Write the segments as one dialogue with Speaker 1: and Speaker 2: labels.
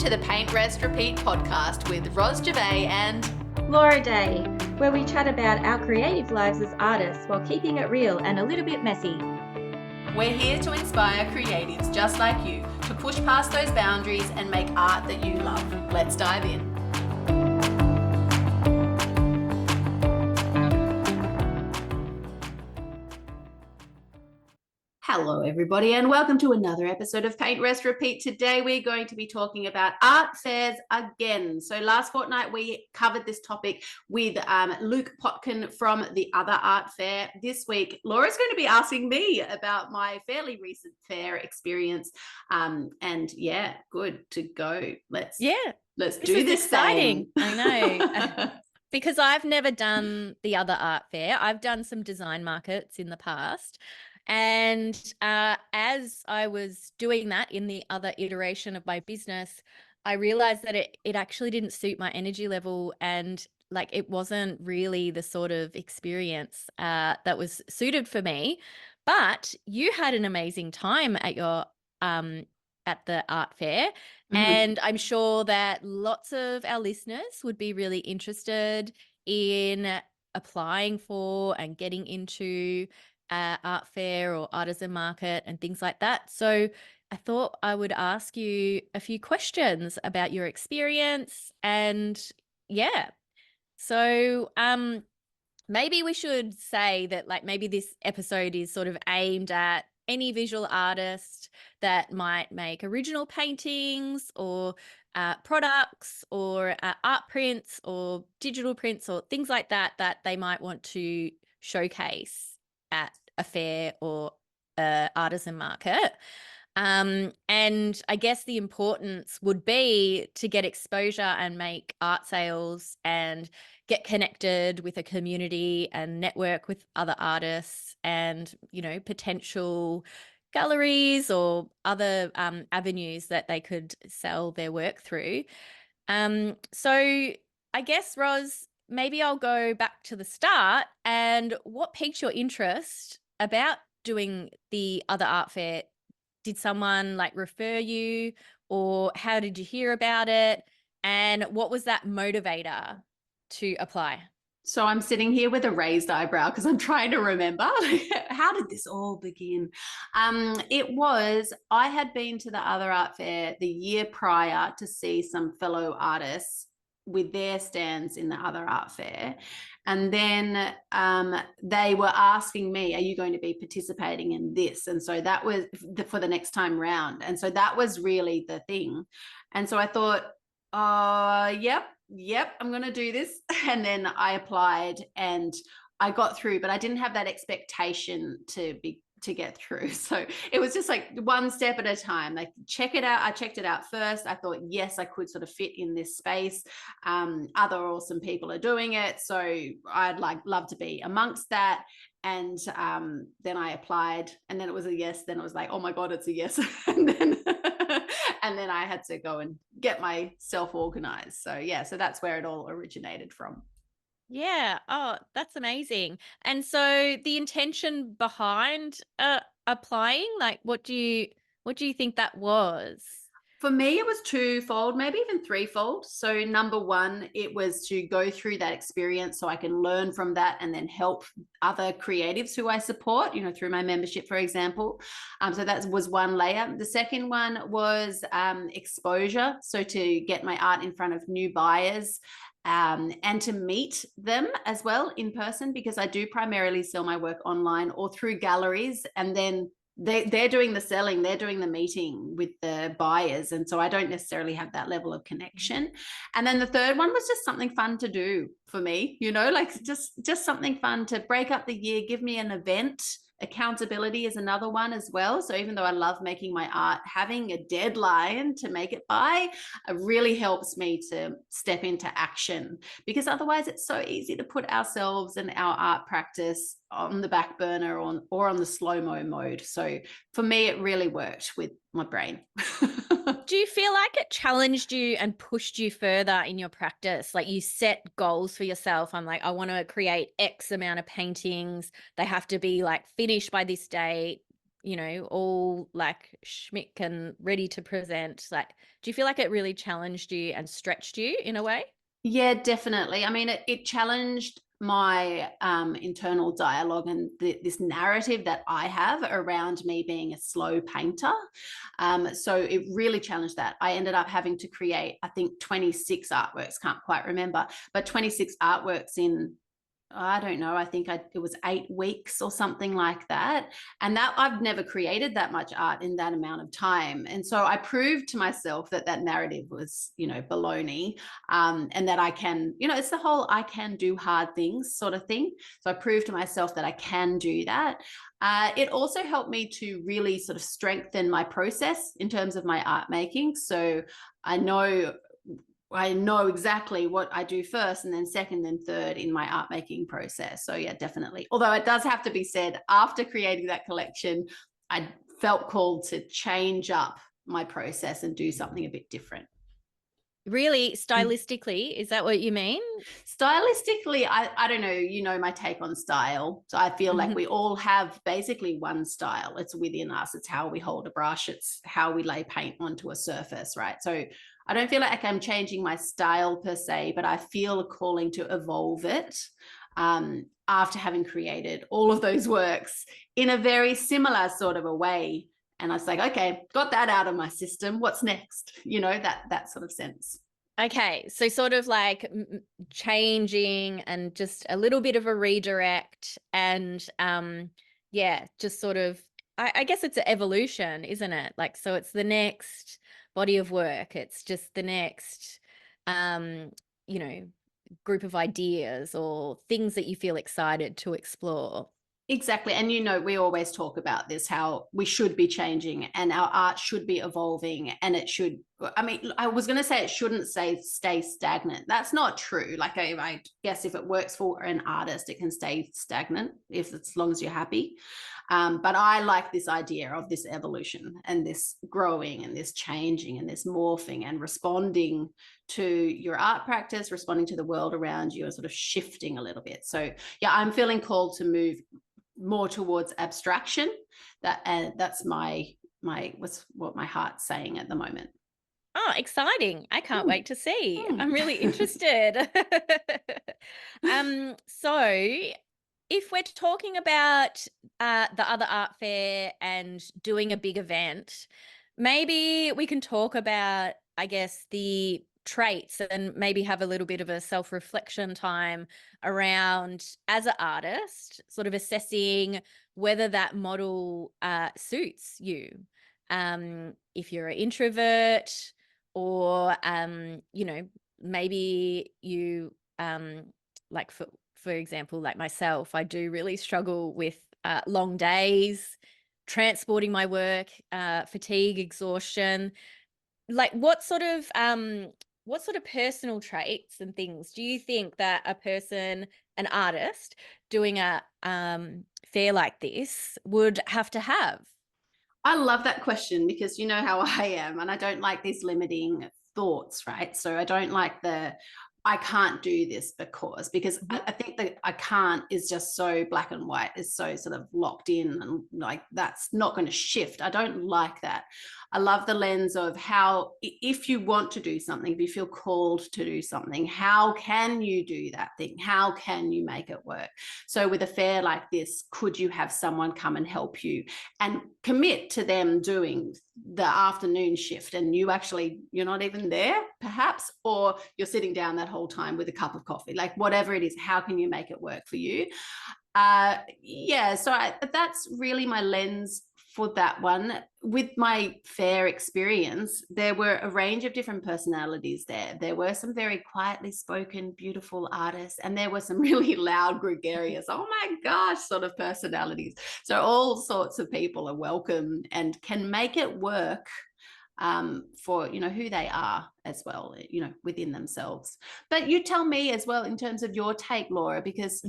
Speaker 1: to the Paint, Rest, Repeat podcast with Ros Gervais and
Speaker 2: Laura Day, where we chat about our creative lives as artists while keeping it real and a little bit messy.
Speaker 1: We're here to inspire creatives just like you to push past those boundaries and make art that you love. Let's dive in. Hello, everybody, and welcome to another episode of Paint, Rest, Repeat. Today, we're going to be talking about art fairs again. So last fortnight, we covered this topic with Luke Potkin from the Other Art Fair. This week, Laura's going to be asking me about my fairly recent fair experience. And yeah, good to go. Let's do this
Speaker 3: exciting.
Speaker 1: thing.
Speaker 3: I know. Because I've never done the Other Art Fair. I've done some design markets in the past. And as I was doing that in the other iteration of my business, I realized that it actually didn't suit my energy level, and like it wasn't really the sort of experience that was suited for me. But you had an amazing time at your at the art fair, and I'm sure that lots of our listeners would be really interested in applying for and getting into art fair or artisan market and things like that. So I thought I would ask you a few questions about your experience, and yeah. So maybe we should say that like maybe this episode is sort of aimed at any visual artist that might make original paintings or products or art prints or digital prints or things like that they might want to showcase at a fair or artisan market. And I guess the importance would be to get exposure and make art sales and get connected with a community and network with other artists and, you know, potential galleries or other avenues that they could sell their work through. So I guess, Ros, maybe I'll go back to the start. And what piqued your interest about doing the Other Art Fair? Did someone like refer you, or how did you hear about it? And what was that motivator to apply?
Speaker 1: So I'm sitting here with a raised eyebrow because I'm trying to remember how did this all begin? I had been to the Other Art Fair the year prior to see some fellow artists with their stands in the Other Art Fair. And then they were asking me, are you going to be participating in this? And so that was for the next time round. And so that was really the thing. And so I thought, yep, I'm going to do this. And then I applied and I got through, but I didn't have that expectation to get through. So it was just like one step at a time. Like check it out. I checked it out first. I thought, yes, I could sort of fit in this space. Other awesome people are doing it. So I'd love to be amongst that. And then I applied, and then it was a yes. Then it was like, oh my God, it's a yes. And then I had to go and get myself organized. So yeah, so that's where it all originated from.
Speaker 3: Yeah. Oh, that's amazing. And so the intention behind applying, like what do you think that was?
Speaker 1: For me, it was twofold, maybe even threefold. So number one, it was to go through that experience so I can learn from that and then help other creatives who I support, you know, through my membership, for example. So that was one layer. The second one was exposure. So to get my art in front of new buyers and to meet them as well in person, because I do primarily sell my work online or through galleries, and then they're doing the selling, they're doing the meeting with the buyers. And so I don't necessarily have that level of connection. And then the third one was just something fun to do for me, you know, like just something fun to break up the year, give me an event. Accountability is another one as well. So even though I love making my art, having a deadline to make it by really helps me to step into action, because otherwise it's so easy to put ourselves and our art practice on the back burner or on the slow-mo mode. So for me, it really worked with my brain.
Speaker 3: Do you feel like it challenged you and pushed you further in your practice? Like you set goals for yourself. I'm like, I want to create X amount of paintings. They have to be like finished by this date. all like schmick and ready to present. Like, do you feel like it really challenged you and stretched you in a way?
Speaker 1: Yeah, definitely. I mean, it challenged my internal dialogue and this narrative that I have around me being a slow painter. So it really challenged that. I ended up having to create, I think, 26 artworks, can't quite remember, but 26 artworks in, I don't know, I think it was 8 weeks or something like that. And that I've never created that much art in that amount of time. And so I proved to myself that that narrative was, baloney, and that I can, it's the whole I can do hard things sort of thing. So I proved to myself that I can do that. It also helped me to really sort of strengthen my process in terms of my art making. So I know exactly what I do first and then second and third in my art making process. So yeah, definitely. Although it does have to be said, after creating that collection, I felt called to change up my process and do something a bit different.
Speaker 3: Really, stylistically, is that what you mean?
Speaker 1: Stylistically, I don't know, my take on style. So I feel like we all have basically one style. It's within us. It's how we hold a brush. It's how we lay paint onto a surface, right? So I don't feel like I'm changing my style per se, but I feel a calling to evolve it after having created all of those works in a very similar sort of a way. And I was like, okay, got that out of my system. What's next? That sort of sense.
Speaker 3: Okay, so sort of like changing and just a little bit of a redirect and yeah, just sort of I guess it's an evolution, isn't it? Like, so it's the next body of work. It's just the next you know, group of ideas or things that you feel excited to explore.
Speaker 1: Exactly. And we always talk about this, how we should be changing and our art should be evolving, and it should, I mean, I was going to say it shouldn't stay stagnant. That's not true. Like I guess if it works for an artist, it can stay stagnant as long as you're happy. But I like this idea of this evolution and this growing and this changing and this morphing and responding to your art practice, responding to the world around you, and sort of shifting a little bit. So yeah, I'm feeling called to move more towards abstraction. That's what my heart's saying at the moment.
Speaker 3: Oh, exciting. I can't wait to see. I'm really interested. So if we're talking about the other art fair and doing a big event, maybe we can talk about, I guess, the traits and maybe have a little bit of a self-reflection time around, as an artist, sort of assessing whether that model suits you. If you're an introvert, or maybe you like for example, like myself, I do really struggle with long days, transporting my work, fatigue, exhaustion. Like, what sort of personal traits and things do you think that an artist doing a fair like this would have to have?
Speaker 1: I love that question, because you know how I am, and I don't like these limiting thoughts, right? So I don't like I can't do this because I think that I can't is just so black and white, is so sort of locked in, and like that's not going to shift. I don't like that. I love the lens of how, if you want to do something, if you feel called to do something, how can you do that thing? How can you make it work? So with a fair like this, could you have someone come and help you and commit to them doing the afternoon shift, and you're not even there perhaps, or you're sitting down that whole time with a cup of coffee, like whatever it is, how can you make it work for you? So that's really my lens for that one. With my fair experience, there were a range of different personalities there. There were some very quietly spoken, beautiful artists, and there were some really loud, gregarious, oh my gosh, sort of personalities. So all sorts of people are welcome and can make it work for who they are as well, within themselves. But you tell me as well, in terms of your take, Laura, because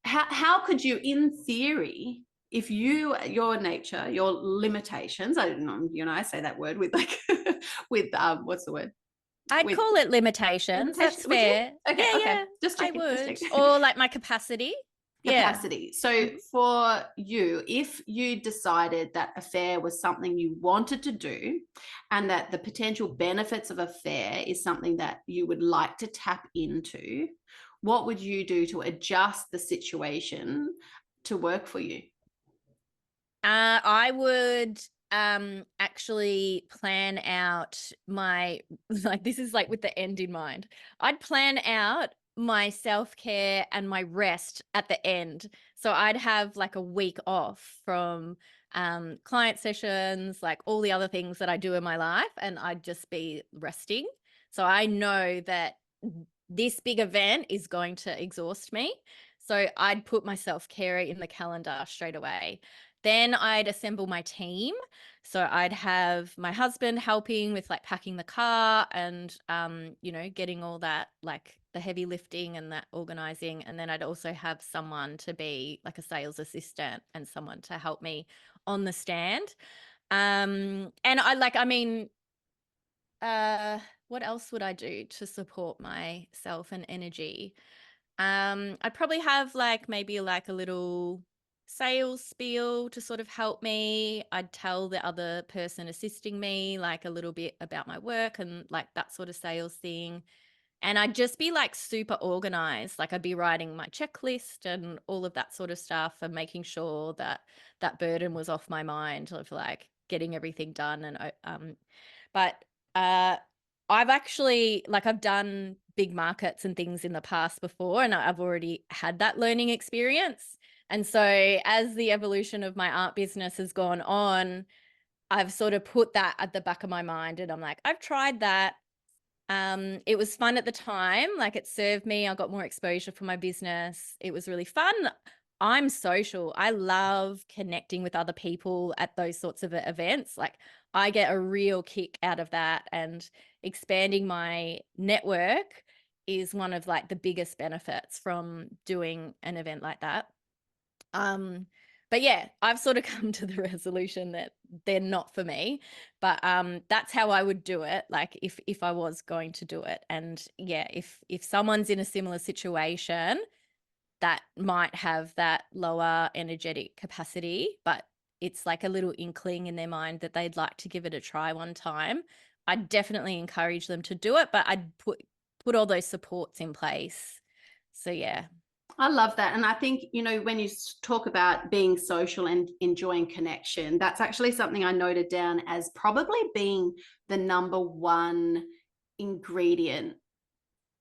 Speaker 1: how could you, in theory, if your nature, your limitations, I don't know, I say that word with like with what's the word?
Speaker 3: I'd call it limitations. That's fair.
Speaker 1: Okay,
Speaker 3: Yeah.
Speaker 1: Just checking,
Speaker 3: I would. Or like my capacity. Yeah.
Speaker 1: capacity. So for you, if you decided that a fair was something you wanted to do and that the potential benefits of a fair is something that you would like to tap into, what would you do to adjust the situation to work for you?
Speaker 3: I would actually plan out my like this is like with the end in mind. I'd plan out my self-care and my rest at the end. So I'd have like a week off from client sessions, like all the other things that I do in my life, and I'd just be resting. So I know that this big event is going to exhaust me. So I'd put my self-care in the calendar straight away. Then I'd assemble my team. So I'd have my husband helping with like packing the car and, getting all that, like the heavy lifting and that organizing. And then I'd also have someone to be like a sales assistant and someone to help me on the stand. And what else would I do to support myself and energy? I'd probably have like maybe like a little sales spiel to sort of help me. I'd tell the other person assisting me like a little bit about my work and like that sort of sales thing. And I'd just be like super organized. Like I'd be writing my checklist and all of that sort of stuff and making sure that that burden was off my mind of like getting everything done. But uh, I've actually like I've done big markets and things in the past before, and I've already had that learning experience. And so as the evolution of my art business has gone on, I've sort of put that at the back of my mind and I'm like, I've tried that. It was fun at the time, like it served me. I got more exposure for my business. It was really fun. I'm social. I love connecting with other people at those sorts of events. Like I get a real kick out of that, and expanding my network is one of like the biggest benefits from doing an event like that. But yeah, I've sort of come to the resolution that they're not for me. But that's how I would do it, like if I was going to do it. And yeah, if someone's in a similar situation that might have that lower energetic capacity, but it's like a little inkling in their mind that they'd like to give it a try one time, I'd definitely encourage them to do it, but I'd put all those supports in place. So yeah.
Speaker 1: I love that. And I think, when you talk about being social and enjoying connection, that's actually something I noted down as probably being the number one ingredient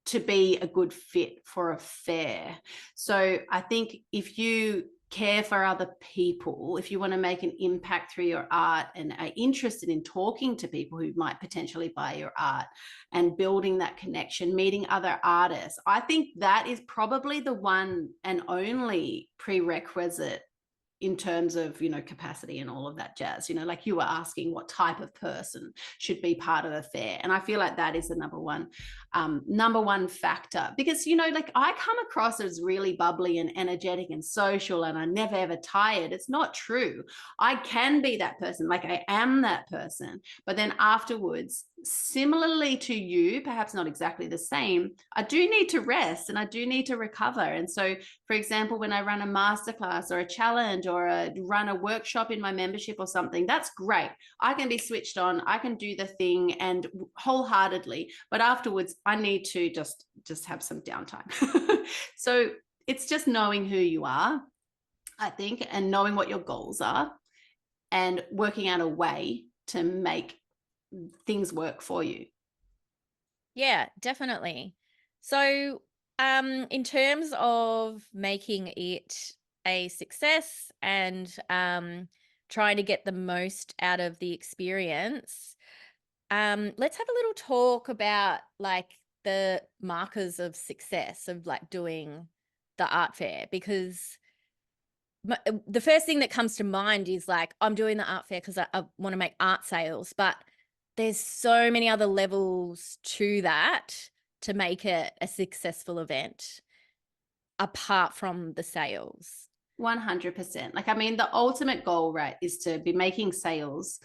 Speaker 1: to be a good fit for a fair. So I think if you care for other people, if you want to make an impact through your art and are interested in talking to people who might potentially buy your art and building that connection, meeting other artists, I think that is probably the one and only prerequisite in terms of, capacity and all of that jazz, like you were asking what type of person should be part of a fair. And I feel like that is the number one factor, because, like I come across as really bubbly and energetic and social and I'm never ever tired. It's not true. I can be that person. Like I am that person. But then afterwards, similarly to you, perhaps not exactly the same, I do need to rest and I do need to recover. And so, for example, when I run a masterclass or a challenge or run a workshop in my membership or something, that's great. I can be switched on. I can do the thing and wholeheartedly. But afterwards, I need to just have some downtime. So it's just knowing who you are, I think, and knowing what your goals are and working out a way to make things work for you.
Speaker 3: Yeah, definitely. So, in terms of making it a success and trying to get the most out of the experience, let's have a little talk about like the markers of success of like doing the art fair, because the first thing that comes to mind is like, I'm doing the art fair because I want to make art sales, but there's so many other levels to that to make it a successful event apart from the sales.
Speaker 1: 100%. Like, I mean, the ultimate goal, right, is to be making sales.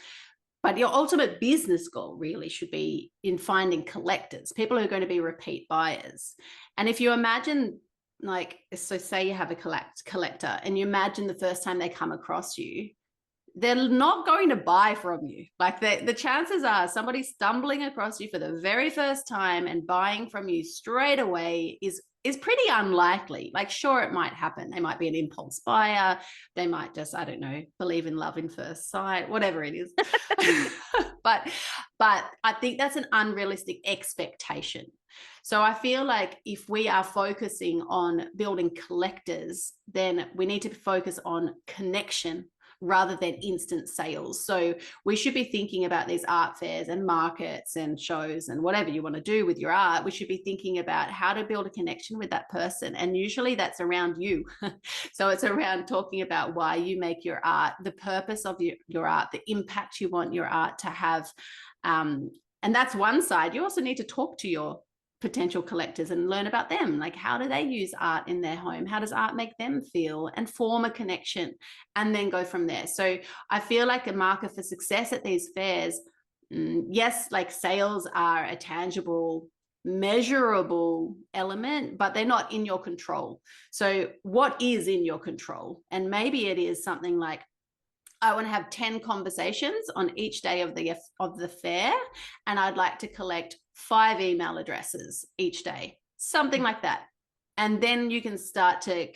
Speaker 1: But your ultimate business goal really should be in finding collectors, people who are going to be repeat buyers. And if you imagine like, so say you have a collector and you imagine the first time they come across you, they're not going to buy from you. Like the chances are somebody stumbling across you for the very first time and buying from you straight away is pretty unlikely. Like, sure, it might happen. They might be an impulse buyer. They might just, I don't know, believe in love in first sight, whatever it is. but I think that's an unrealistic expectation. So I feel like if we are focusing on building collectors, then we need to focus on connection rather than instant sales. So we should be thinking about these art fairs and markets and shows and whatever you want to do with your art. We should be thinking about how to build a connection with that person. And usually that's around you. So it's around talking about why you make your art, the purpose of your art, the impact you want your art to have. And that's one side. You also need to talk to your potential collectors and learn about them. Like, how do they use art in their home? How does art make them feel? And form a connection and then go from there. So I feel like a marker for success at these fairs, yes, like sales are a tangible, measurable element, but they're not in your control. So what is in your control? And maybe it is something like, I want to have 10 conversations on each day of the fair, and I'd like to collect 5 email addresses each day, something like that. And then you can start to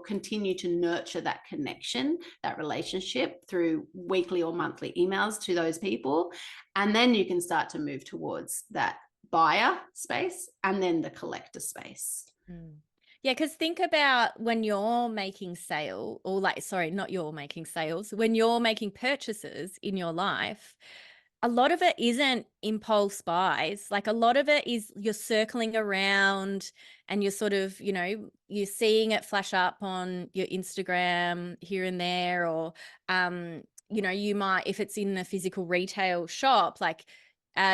Speaker 1: continue to nurture that connection, that relationship through weekly or monthly emails to those people. And then you can start to move towards that buyer space and then the collector space.
Speaker 3: Yeah, because think about when you're making sale, or like, sorry, not you're making sales, when you're making purchases in your life, a lot of it isn't impulse buys. Like, a lot of it is you're circling around and you're sort of, you're seeing it flash up on your Instagram here and there, or, you might, if it's in a physical retail shop, like,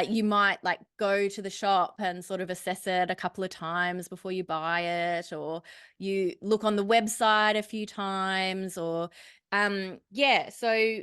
Speaker 3: you might like go to the shop and sort of assess it a couple of times before you buy it, or you look on the website a few times, or so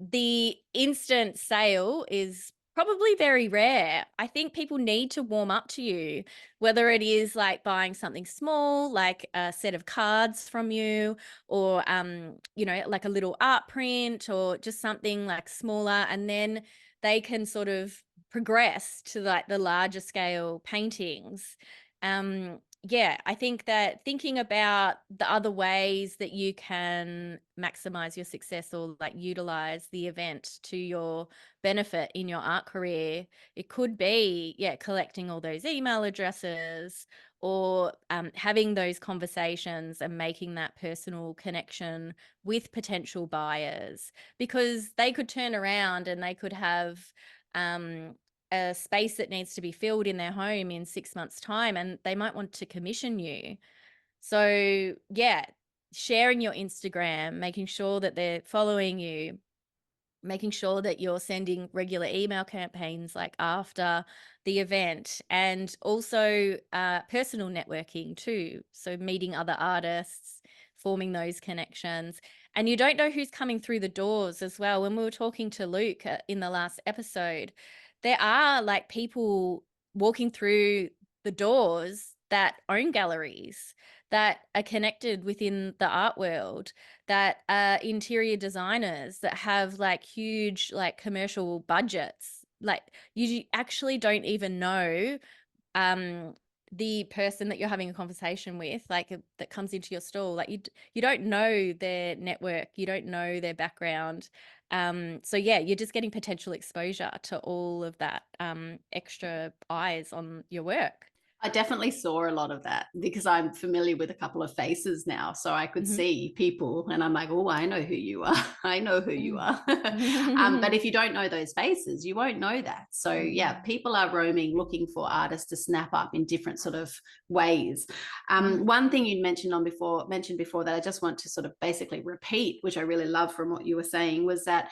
Speaker 3: the instant sale is probably very rare. I think people need to warm up to you, whether it is like buying something small, like a set of cards from you, or like a little art print, or just something like smaller, and then they can sort of progress to like the larger scale paintings. I think that thinking about the other ways that you can maximize your success, or like utilize the event to your benefit in your art career, it could be, collecting all those email addresses, or having those conversations and making that personal connection with potential buyers, because they could turn around and they could have a space that needs to be filled in their home in 6 months' time, and they might want to commission you. So sharing your Instagram, making sure that they're following you, making sure that you're sending regular email campaigns like after the event, and also personal networking too. So meeting other artists, forming those connections. And you don't know who's coming through the doors as well. When we were talking to Luke in the last episode, there are like people walking through the doors that own galleries, that are connected within the art world, that are interior designers, that have like huge like commercial budgets. Like, you actually don't even know the person that you're having a conversation with, like that comes into your stall. Like, you don't know their network, you don't know their background. You're just getting potential exposure to all of that extra eyes on your work.
Speaker 1: I definitely saw a lot of that because I'm familiar with a couple of faces now. So I could see people and I'm like, oh, I know who you are. I know who you are. But if you don't know those faces, you won't know that. So people are roaming, looking for artists to snap up in different sort of ways. One thing you mentioned before that I just want to sort of basically repeat, which I really love from what you were saying, was that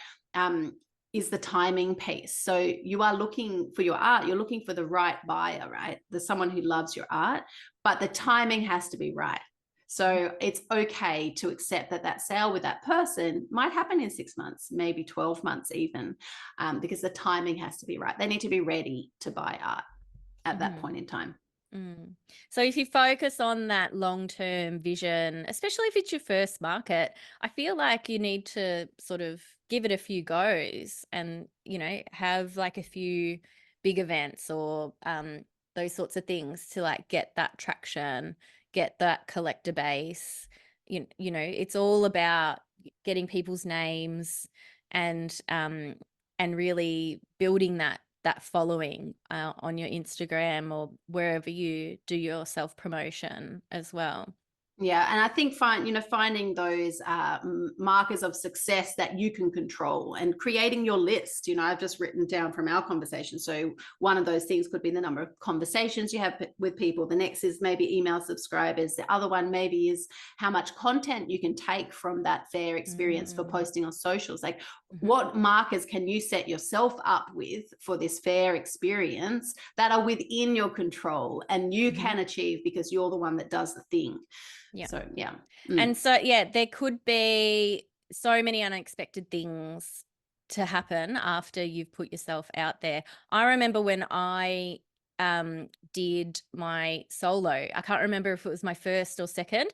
Speaker 1: is the timing piece. So you are looking for your art, you're looking for the right buyer, right? There's someone who loves your art, but the timing has to be right. So it's okay to accept that sale with that person might happen in 6 months, maybe 12 months even, because the timing has to be right. They need to be ready to buy art at that point in time.
Speaker 3: Mm. So if you focus on that long-term vision, especially if it's your first market, I feel like you need to sort of give it a few goes and, have like a few big events or those sorts of things to like get that traction, get that collector base. It's all about getting people's names and really building that following on your Instagram or wherever you do your self promotion as well.
Speaker 1: Yeah, and I think finding those markers of success that you can control and creating your list. I've just written down from our conversation. So one of those things could be the number of conversations you have with people. The next is maybe email subscribers. The other one maybe is how much content you can take from that fair experience for posting on socials. Like, what markers can you set yourself up with for this fair experience that are within your control and you can achieve because you're the one that does the thing?
Speaker 3: Yeah.
Speaker 1: So, yeah.
Speaker 3: And so, there could be so many unexpected things to happen after you've put yourself out there. I remember when I did my solo, I can't remember if it was my first or second.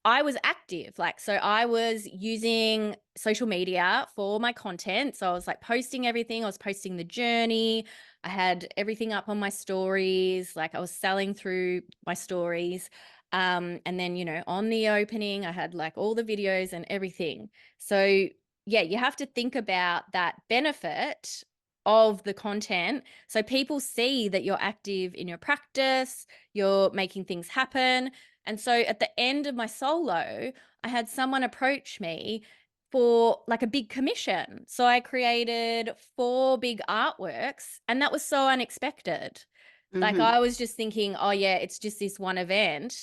Speaker 3: I was active. So I was using social media for my content. So I was like posting everything. I was posting the journey. I had everything up on my stories. Like I was selling through my stories. And then, on the opening, I had like all the videos and everything. So you have to think about that benefit of the content. So people see that you're active in your practice, you're making things happen. And so at the end of my solo, I had someone approach me for like a big commission. So I created 4 big artworks, and that was so unexpected. Like I was just thinking, oh yeah, it's just this one event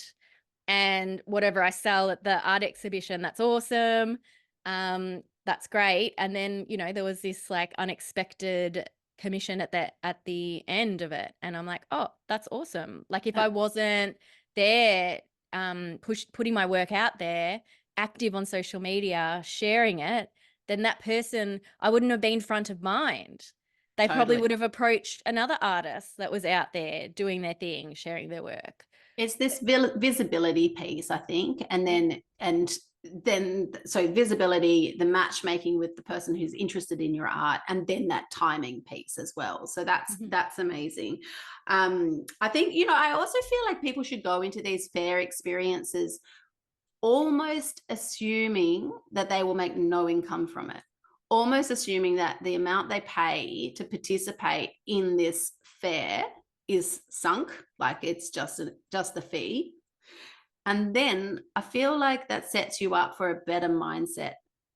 Speaker 3: and whatever I sell at the art exhibition, that's awesome. That's great. And then, there was this like unexpected commission at the end of it. And I'm like, oh, that's awesome. Like if I wasn't there, putting my work out there, active on social media, sharing it, then that person, I wouldn't have been front of mind. They probably would have approached another artist that was out there doing their thing, sharing their work.
Speaker 1: It's this visibility piece, I think, and then so visibility, the matchmaking with the person who's interested in your art, and then that timing piece as well. So that's amazing. I think I also feel like people should go into these fair experiences almost assuming that they will make no income from it, almost assuming that the amount they pay to participate in this fair is sunk, like it's just the fee. And then I feel like that sets you up for a better mindset,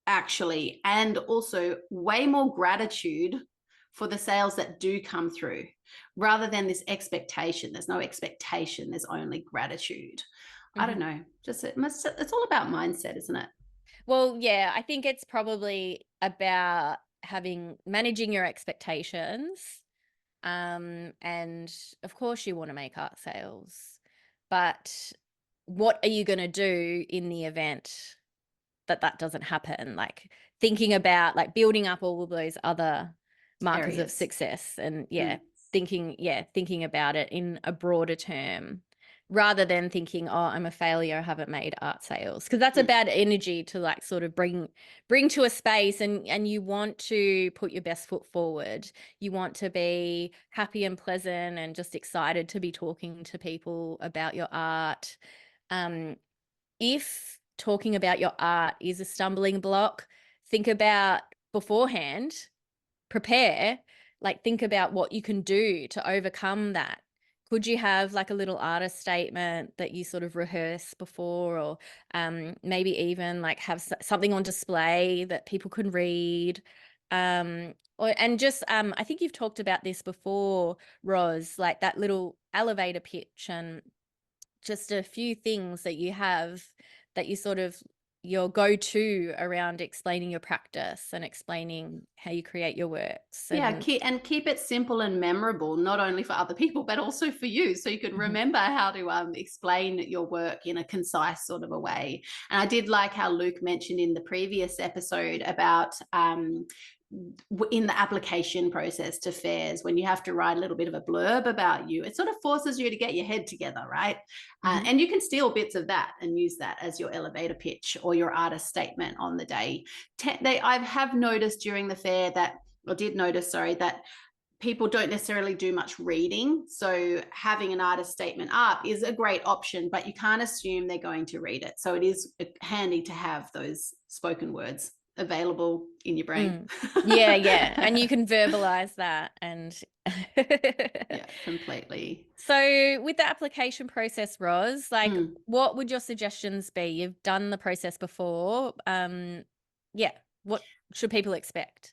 Speaker 1: actually, and also way more gratitude for the sales that do come through, rather than this expectation. There's no expectation, there's only gratitude. I don't know, it's all about mindset, isn't it?
Speaker 3: Well, yeah, I think it's probably about managing your expectations. And of course you want to make art sales, but what are you going to do in the event that doesn't happen? Like thinking about like building up all of those other markers of success and thinking about it in a broader term rather than thinking, oh, I'm a failure, I haven't made art sales, because that's a bad energy to like sort of bring to a space. And you want to put your best foot forward. You want to be happy and pleasant and just excited to be talking to people about your art. If talking about your art is a stumbling block, think about beforehand, prepare, like think about what you can do to overcome that. Could you have like a little artist statement that you sort of rehearse before, or maybe even like have something on display that people can read? I think you've talked about this before, Ros, like that little elevator pitch and just a few things that you have that you sort of your go-to around explaining your practice and explaining how you create your works.
Speaker 1: Keep it simple and memorable, not only for other people but also for you, so you can remember how to explain your work in a concise sort of a way. And I did like how Luke mentioned in the previous episode about in the application process to fairs, when you have to write a little bit of a blurb about you, it sort of forces you to get your head together, right? And you can steal bits of that and use that as your elevator pitch or your artist statement on the day. I have noticed during the fair that, or did notice, sorry, that people don't necessarily do much reading. So having an artist statement up is a great option, but you can't assume they're going to read it. So it is handy to have those spoken words available in your brain.
Speaker 3: Yeah. And you can verbalize that. And
Speaker 1: yeah, completely.
Speaker 3: So with the application process, Ros, like what would your suggestions be? You've done the process before. What should people expect?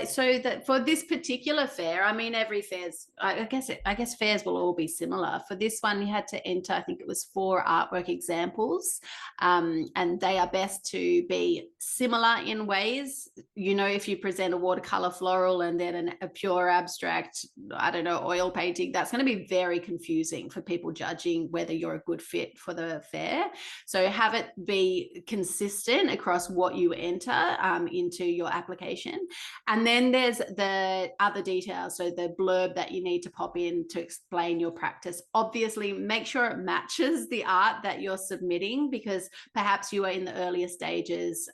Speaker 1: So that for this particular fair, I mean, every fair's, I guess fairs will all be similar. For this one, you had to enter, I think it was 4 artwork examples, and they are best to be similar in ways. You know, if you present a watercolor floral and then a pure abstract, I don't know, oil painting, that's going to be very confusing for people judging whether you're a good fit for the fair. So have it be consistent across what you enter into your application. And then there's the other details. So the blurb that you need to pop in to explain your practice. Obviously, make sure it matches the art that you're submitting, because perhaps you are in the earlier stages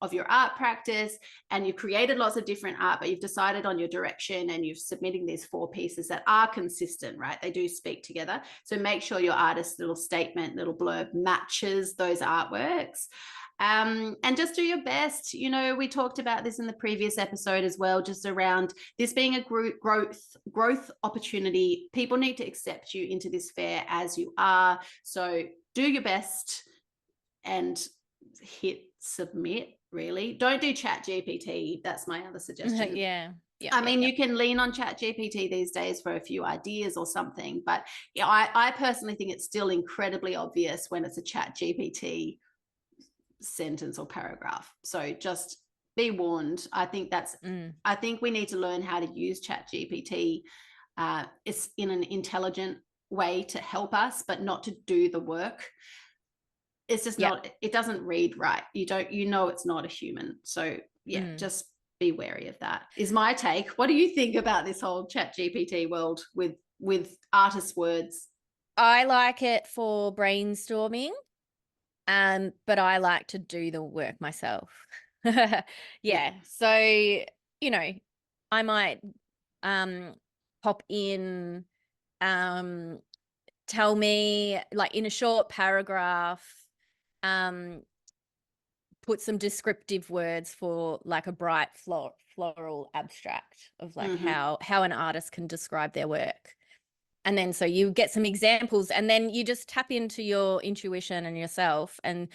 Speaker 1: of your art practice and you've created lots of different art, but you've decided on your direction and you're submitting these 4 pieces that are consistent, right? They do speak together. So make sure your artist's little statement, little blurb matches those artworks. And just do your best. You know, we talked about this in the previous episode as well, just around this being a growth opportunity. People need to accept you into this fair as you are. So do your best and hit submit, really. Don't do Chat GPT. That's my other suggestion.
Speaker 3: Yeah.
Speaker 1: I mean, you can lean on Chat GPT these days for a few ideas or something, but I personally think it's still incredibly obvious when it's a Chat GPT sentence or paragraph. So just be warned. I think I think we need to learn how to use Chat GPT. It's in an intelligent way to help us, but not to do the work. It's just not, it doesn't read right. You know, it's not a human. So just be wary of that, is my take. What do you think about this whole Chat GPT world with artists' words?
Speaker 3: I like it for brainstorming. But I like to do the work myself. So, you know, I might pop in, tell me, like, in a short paragraph, put some descriptive words for like a bright floral abstract of like how an artist can describe their work. And then so you get some examples, and then you just tap into your intuition and yourself and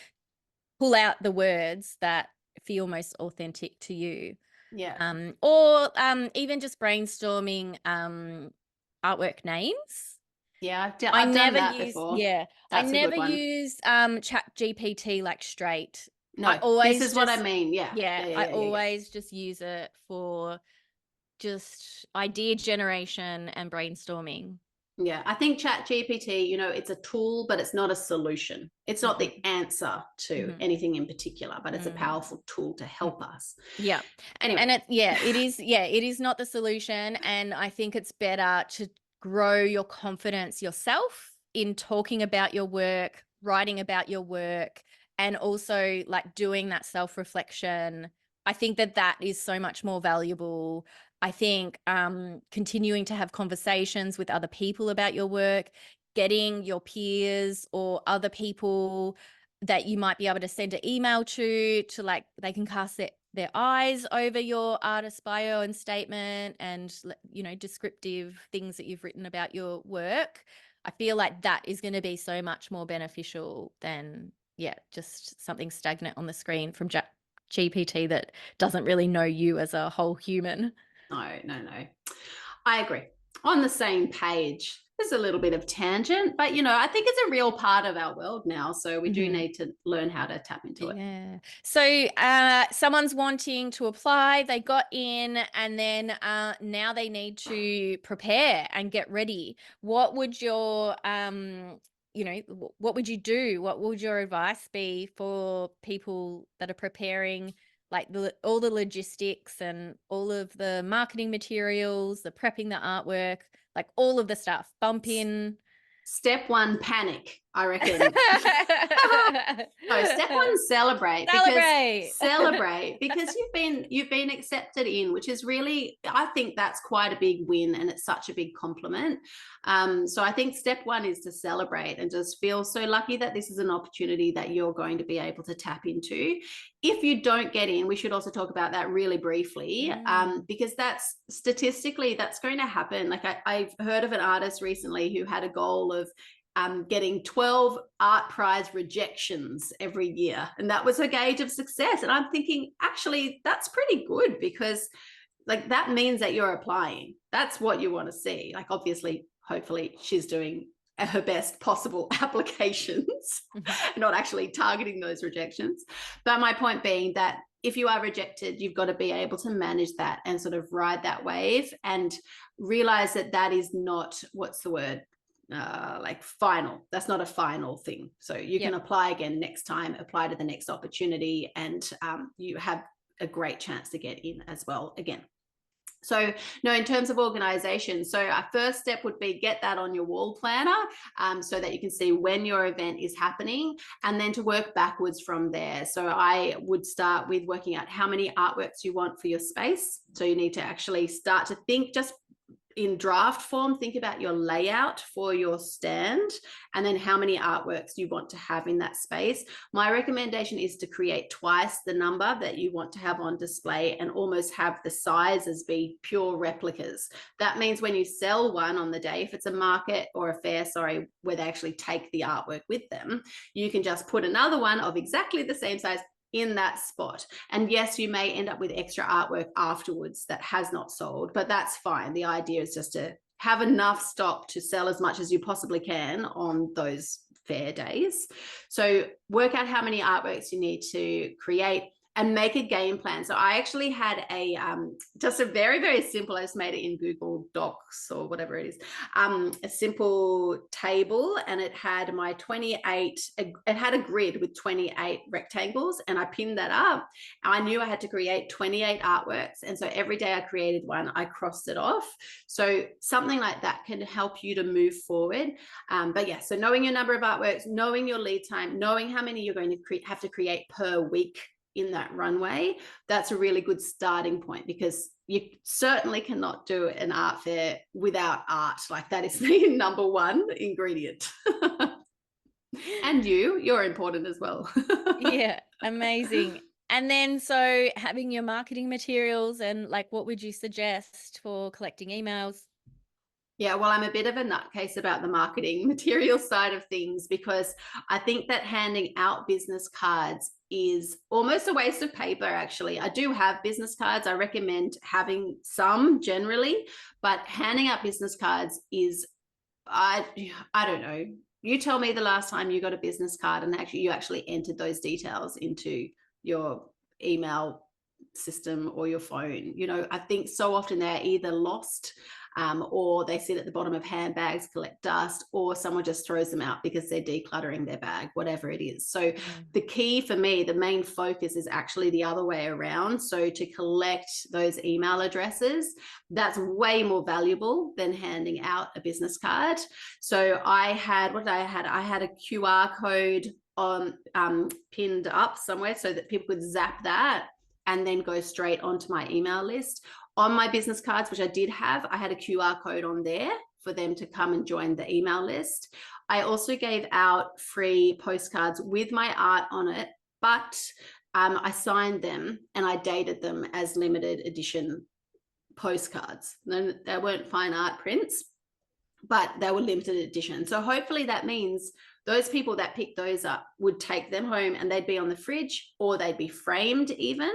Speaker 3: pull out the words that feel most authentic to you.
Speaker 1: Yeah.
Speaker 3: Or even just brainstorming artwork names.
Speaker 1: Yeah, I've done that before.
Speaker 3: Yeah,
Speaker 1: That's
Speaker 3: I never
Speaker 1: a good one.
Speaker 3: use Chat GPT like straight.
Speaker 1: No,
Speaker 3: I always
Speaker 1: this is what I mean.
Speaker 3: I always just use it for just idea generation and brainstorming.
Speaker 1: Yeah, I think Chat GPT, you know, it's a tool, but it's not a solution. It's not the answer to anything in particular, but it's a powerful tool to help us.
Speaker 3: Yeah.
Speaker 1: Anyway.
Speaker 3: And it is not the solution. And I think it's better to grow your confidence yourself in talking about your work, writing about your work, and also like doing that self-reflection. I think that is so much more valuable. I think continuing to have conversations with other people about your work, getting your peers or other people that you might be able to send an email to like they can cast their eyes over your artist bio and statement and, you know, descriptive things that you've written about your work. I feel like that is going to be so much more beneficial than, just something stagnant on the screen from GPT that doesn't really know you as a whole human.
Speaker 1: No. I agree. On the same page. There's a little bit of tangent, but, you know, I think it's a real part of our world now. So we do need to learn how to tap into it.
Speaker 3: Yeah. So someone's wanting to apply, they got in, and then now they need to prepare and get ready. What would your, what would you do? What would your advice be for people that are preparing like all the logistics and all of the marketing materials, the prepping the artwork, like all of the stuff. Bump in.
Speaker 1: Step one, panic, I reckon. No, step one, celebrate. Because you've been accepted in, which is really, I think that's quite a big win, and it's such a big compliment. So I think step one is to celebrate and just feel so lucky that this is an opportunity that you're going to be able to tap into. If you don't get in, we should also talk about that really briefly, because that's statistically that's going to happen. Like I've heard of an artist recently who had a goal of getting 12 art prize rejections every year, and that was her gauge of success. And I'm thinking, actually, that's pretty good, because like that means that you're applying. That's what you want to see. Like, obviously, hopefully she's doing her best possible applications, not actually targeting those rejections. But my point being that if you are rejected, you've got to be able to manage that and sort of ride that wave and realize that that is not, what's the word, like final. That's not a final thing. So you can apply again next time, apply to the next opportunity, and you have a great chance to get in as well again. So no, in terms of organization, so our first step would be get that on your wall planner, so that you can see when your event is happening, and then to work backwards from there. So I would start with working out how many artworks you want for your space. So you need to actually start to think, just in draft form, think about your layout for your stand, and then how many artworks you want to have in that space. My recommendation is to create twice the number that you want to have on display, and almost have the sizes be pure replicas. That means when you sell one on the day, if it's a market or a fair, sorry, where they actually take the artwork with them, you can just put another one of exactly the same size in that spot. And yes, you may end up with extra artwork afterwards that has not sold, but that's fine. The idea is just to have enough stock to sell as much as you possibly can on those fair days. So work out how many artworks you need to create, and make a game plan. So I actually had a just a very, very simple, I just made it in Google Docs or whatever it is, a simple table, and it had my 28, it had a grid with 28 rectangles, and I pinned that up. I knew I had to create 28 artworks, and so every day I created one, I crossed it off. So something like that can help you to move forward. But yeah, so knowing your number of artworks, knowing your lead time, knowing how many you're going to have to create per week in that runway, that's a really good starting point, because you certainly cannot do an art fair without art. Like, that is the number one ingredient. And you're important as well.
Speaker 3: Yeah, amazing. And then, so having your marketing materials, and like, what would you suggest for collecting emails?
Speaker 1: Yeah, well, I'm a bit of a nutcase about the marketing material side of things, because I think that handing out business cards is almost a waste of paper, actually. I do have business cards. I recommend having some generally, but handing out business cards is, I don't know. You tell me the last time you got a business card and actually you actually entered those details into your email system or your phone. You know, I think so often they're either lost, or they sit at the bottom of handbags, collect dust, or someone just throws them out because they're decluttering their bag, whatever it is. So the key for me, the main focus is actually the other way around. So to collect those email addresses, that's way more valuable than handing out a business card. So I had, what did I had? I had a QR code on pinned up somewhere so that people could zap that and then go straight onto my email list. On my business cards, which I did have, I had a QR code on there for them to come and join the email list. I also gave out free postcards with my art on it, but I signed them and I dated them as limited edition postcards. They weren't fine art prints, but they were limited edition. So hopefully that means those people that picked those up would take them home and they'd be on the fridge, or they'd be framed even.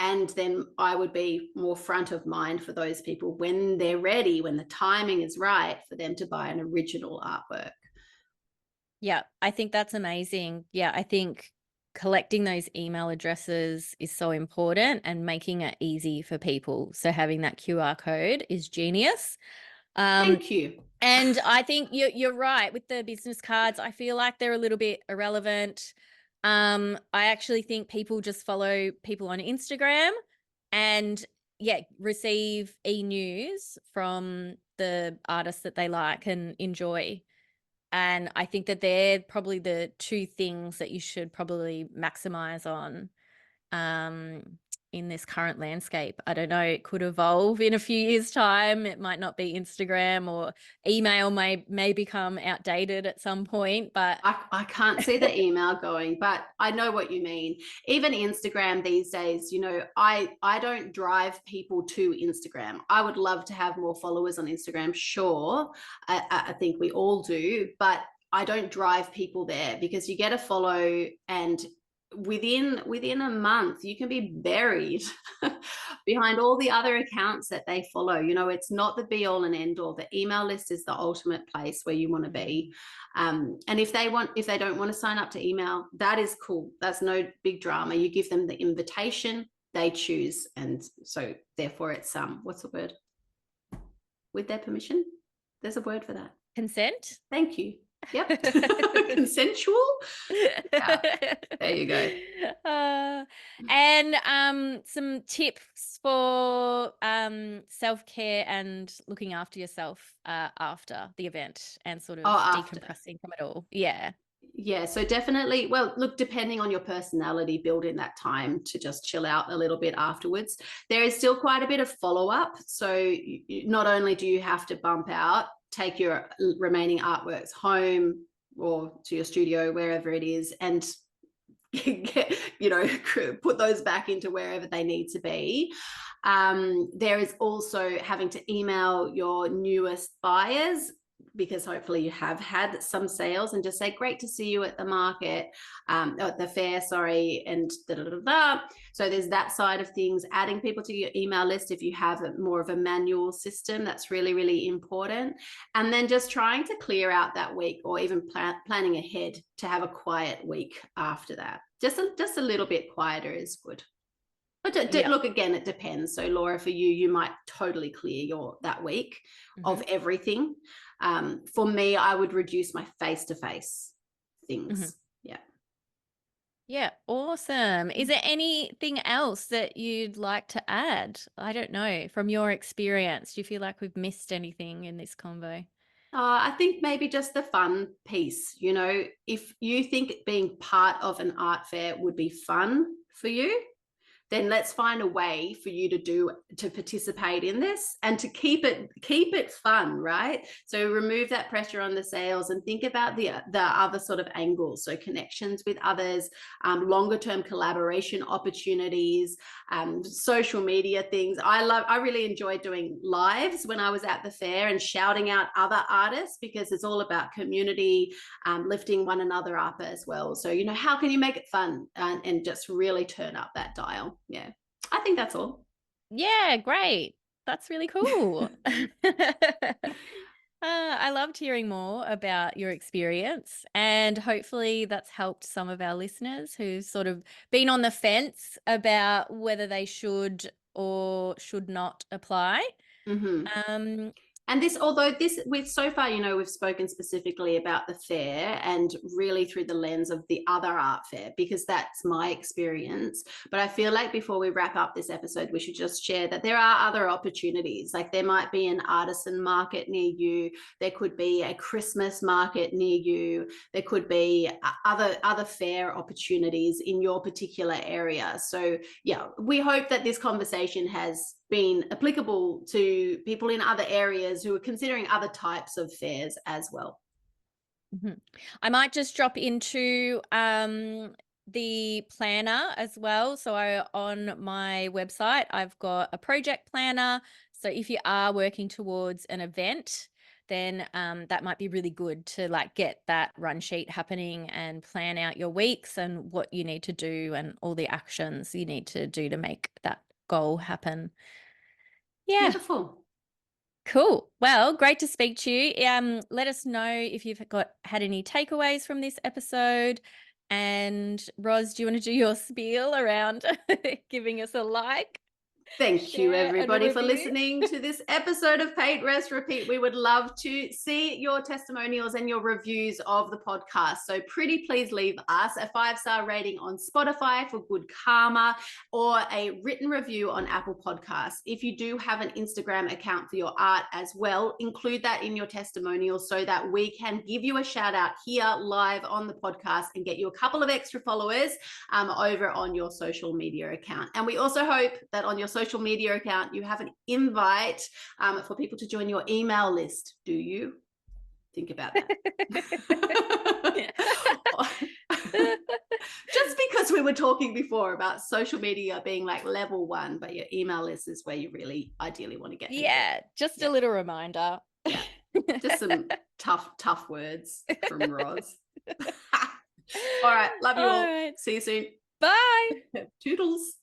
Speaker 1: And then I would be more front of mind for those people when they're ready, when the timing is right for them to buy an original artwork.
Speaker 3: Yeah, I think that's amazing. Yeah, I think collecting those email addresses is so important, and making it easy for people. So having that QR code is genius.
Speaker 1: Thank you.
Speaker 3: And I think you're right with the business cards. I feel like they're a little bit irrelevant. I actually think people just follow people on Instagram and receive e-news from the artists that they like and enjoy. And I think that they're probably the two things that you should probably maximize on in this current landscape. I don't know, it could evolve in a few years' time. It might not be Instagram, or email may become outdated at some point, but
Speaker 1: I can't see the email going, but I know what you mean. Even Instagram these days, I don't drive people to Instagram. I would love to have more followers on Instagram. Sure. I think we all do, but I don't drive people there, because you get a follow and within a month you can be buried behind all the other accounts that they follow. It's not the be all and end all. The email list is the ultimate place where you want to be. And if they don't want to sign up to email, that is cool. That's no big drama. You give them the invitation, they choose, and so therefore it's what's the word, with their permission? There's a word for that.
Speaker 3: Consent.
Speaker 1: Thank you. Yep. Consensual. Yeah. There you go.
Speaker 3: And some tips for self-care and looking after yourself after the event, and sort of decompressing from it all. Yeah,
Speaker 1: so definitely, well, look, depending on your personality, build in that time to just chill out a little bit afterwards. There is still quite a bit of follow-up, so not only do you have to bump out, take your remaining artworks home or to your studio, wherever it is, and put those back into wherever they need to be. There is also having to email your newest buyers, because hopefully you have had some sales, and just say, great to see you at the market, at the fair, sorry, and So there's that side of things. Adding people to your email list, if you have more of a manual system, that's really, really important. And then just trying to clear out that week, or even planning ahead to have a quiet week after that. Just a little bit quieter is good. But look, again, it depends. So Laura, for you might totally clear that week of everything. For me, I would reduce my face-to-face things.
Speaker 3: Yeah, awesome. Is there anything else that you'd like to add? I don't know, from your experience, do you feel like we've missed anything in this convo?
Speaker 1: I think maybe just the fun piece. If you think being part of an art fair would be fun for you, then let's find a way for you to participate in this and to keep it fun, right? So remove that pressure on the sales and think about the other sort of angles. So connections with others, longer term collaboration opportunities, social media things. I really enjoyed doing lives when I was at the fair and shouting out other artists, because it's all about community, lifting one another up as well. So, how can you make it fun and just really turn up that dial? Yeah, I think that's all.
Speaker 3: Yeah, great. That's really cool. I loved hearing more about your experience, and hopefully that's helped some of our listeners who've sort of been on the fence about whether they should or should not apply.
Speaker 1: And with so far, we've spoken specifically about the fair and really through the lens of the other art fair, because that's my experience. But I feel like before we wrap up this episode, we should just share that there are other opportunities. Like there might be an artisan market near you. There could be a Christmas market near you. There could be other fair opportunities in your particular area. So yeah, we hope that this conversation has been applicable to people in other areas who are considering other types of fairs as well.
Speaker 3: I might just drop into the planner as well. So on my website, I've got a project planner. So if you are working towards an event, then that might be really good to get that run sheet happening and plan out your weeks and what you need to do and all the actions you need to do to make that goal happen. Yeah.
Speaker 1: Beautiful.
Speaker 3: Cool. Well, great to speak to you. Let us know if you've had any takeaways from this episode. And Ros, do you want to do your spiel around giving us a like?
Speaker 1: Thank you,
Speaker 3: share and a
Speaker 1: everybody, for
Speaker 3: review.
Speaker 1: listening to this episode of Paint, Rest, Repeat. We would love to see your testimonials and your reviews of the podcast. So pretty please leave us a 5-star rating on Spotify for good karma, or a written review on Apple Podcasts. If you do have an Instagram account for your art as well, include that in your testimonial so that we can give you a shout out here live on the podcast and get you a couple of extra followers over on your social media account. And we also hope that on your social media account you have an invite for people to join your email list. Do you? Think about that. Just because we were talking before about social media being like level 1, but your email list is where you really ideally want to get people.
Speaker 3: Just a little reminder.
Speaker 1: Yeah. Just some tough words from Ros. All right, love you all.
Speaker 3: Right.
Speaker 1: See you soon.
Speaker 3: Bye.
Speaker 1: Toodles.